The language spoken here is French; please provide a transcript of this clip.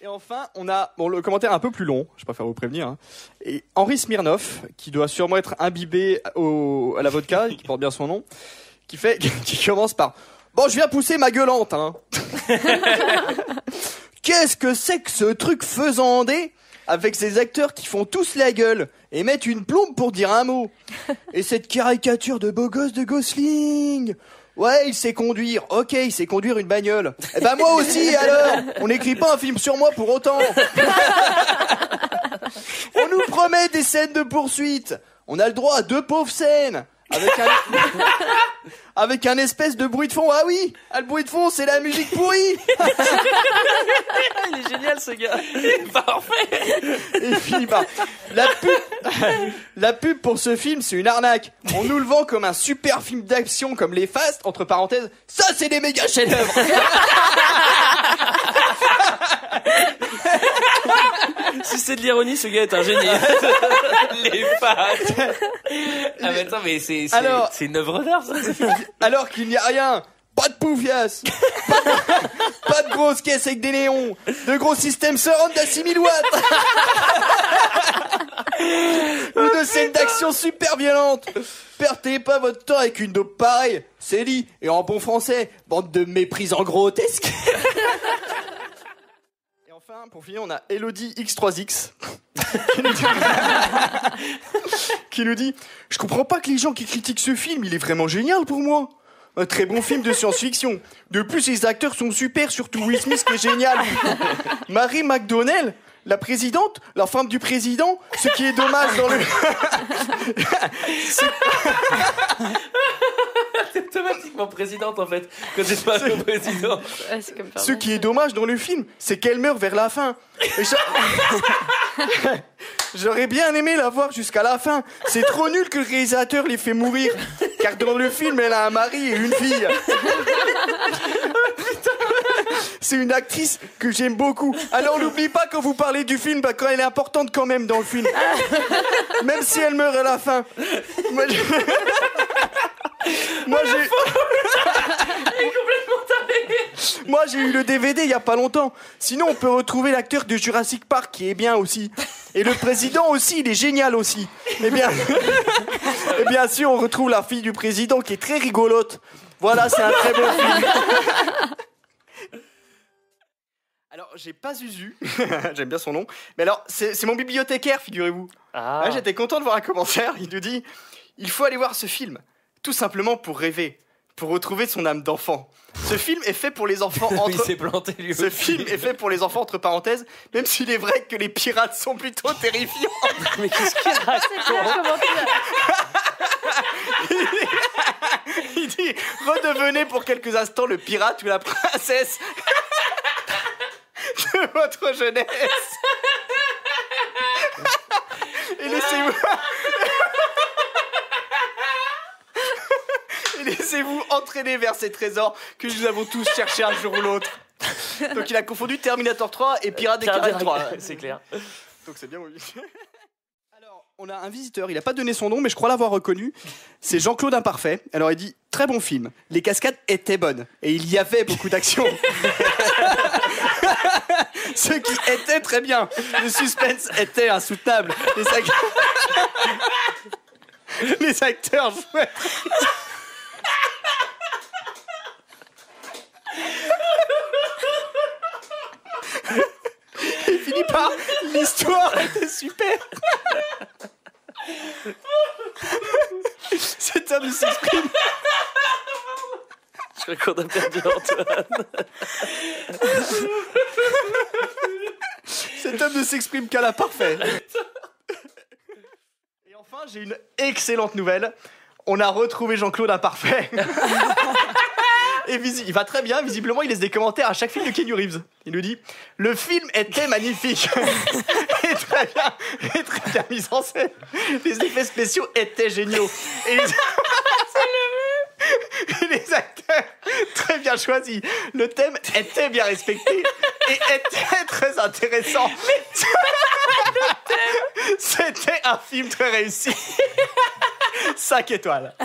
Et enfin, on a le commentaire un peu plus long, je préfère vous prévenir. Hein. Et Henri Smirnov, qui doit sûrement être imbibé à la vodka, qui porte bien son nom, qui commence par bon, je viens pousser ma gueulante. Hein. Qu'est-ce que c'est que ce truc faisandé avec ces acteurs qui font tous la gueule et mettent une plombe pour dire un mot. Et cette caricature de beau gosse de Gosling. Ouais, il sait conduire. Ok, il sait conduire une bagnole. Eh ben moi aussi, alors. On n'écrit pas un film sur moi pour autant. On nous promet des scènes de poursuite. On a le droit à 2 pauvres scènes. Avec un espèce de bruit de fond. Ah oui, le bruit de fond, c'est la musique pourrie. Il est génial, ce gars. Parfait. Et puis, la pub pour ce film, c'est une arnaque. On nous le vend comme un super film d'action, comme les Fast, entre parenthèses. Ça, c'est des méga chefs-d'œuvre. Si c'est de l'ironie, ce gars est un génie. Les pattes. Ah mais attends, mais c'est une œuvre d'art, ça. Alors qu'il n'y a rien. Pas de poufias. Pas de grosses caisses avec des néons. De gros systèmes surround à 6000 watts. Ou de scènes d'action super violentes. Perdez pas votre temps avec une dope pareille. C'est dit. Et en bon français, bande de méprisants grotesques. Et enfin, pour finir, on a Elodie X3X. qui nous dit je comprends pas que les gens qui critiquent ce film, il est vraiment génial pour moi. Un très bon film de science-fiction. De plus, les acteurs sont super, surtout Will Smith qui est génial. Mary McDonnell, la présidente, la femme du président, ce qui est dommage dans le... T'es automatiquement présidente en fait, quand t'es pas le président. Ouais, c'est comme Ce qui est dommage dans le film, c'est qu'elle meurt vers la fin. Et j'aurais bien aimé la voir jusqu'à la fin. C'est trop nul que le réalisateur les fait mourir. Car dans le film, elle a un mari et une fille. C'est une actrice que j'aime beaucoup. Alors n'oublie pas quand vous parlez du film, quand elle est importante quand même dans le film. Même si elle meurt à la fin. Moi j'ai eu le DVD il y a pas longtemps. Sinon on peut retrouver l'acteur de Jurassic Park qui est bien aussi. Et le président aussi, il est génial aussi. Et bien sûr on retrouve la fille du président qui est très rigolote. Voilà, c'est un très bon film. Alors j'ai pas Zuzu, j'aime bien son nom. Mais alors c'est mon bibliothécaire, figurez-vous. Ah. J'étais content de voir un commentaire. Il nous dit il faut aller voir ce film. Tout simplement pour rêver, pour retrouver son âme d'enfant. Ce film est fait pour les enfants Il s'est planté lui aussi. Ce film est fait pour les enfants entre parenthèses, même s'il est vrai que les pirates sont plutôt terrifiants. Mais qu'est-ce qu'il raconte? Il dit redevenez pour quelques instants le pirate ou la princesse de votre jeunesse. Et laissez-vous entraîner vers ces trésors que nous avons tous cherchés un jour ou l'autre. Donc il a confondu Terminator 3 et Pirates des Caraïbes 3. C'est clair. Donc c'est bien oui. Alors, on a un visiteur, il a pas donné son nom mais je crois l'avoir reconnu. C'est Jean-Claude Imparfait. Alors il dit très bon film. Les cascades étaient bonnes et il y avait beaucoup d'action. Ce qui était très bien. Le suspense était insoutenable. Les acteurs jouaient. Il finit par l'histoire était super. Cet homme s'exprime. Je crois qu'on a perdu Antoine. Cet homme ne s'exprime qu'à la parfaite. Et enfin, j'ai une excellente nouvelle. On a retrouvé Jean-Claude Imparfait. Et il va très bien, visiblement il laisse des commentaires à chaque film de Keanu Reeves. Il nous dit « Le film était magnifique et très bien mis en scène. Les effets spéciaux étaient géniaux. Et les acteurs, très bien choisis. Le thème était bien respecté et était très intéressant. C'était un film très réussi. 5 étoiles.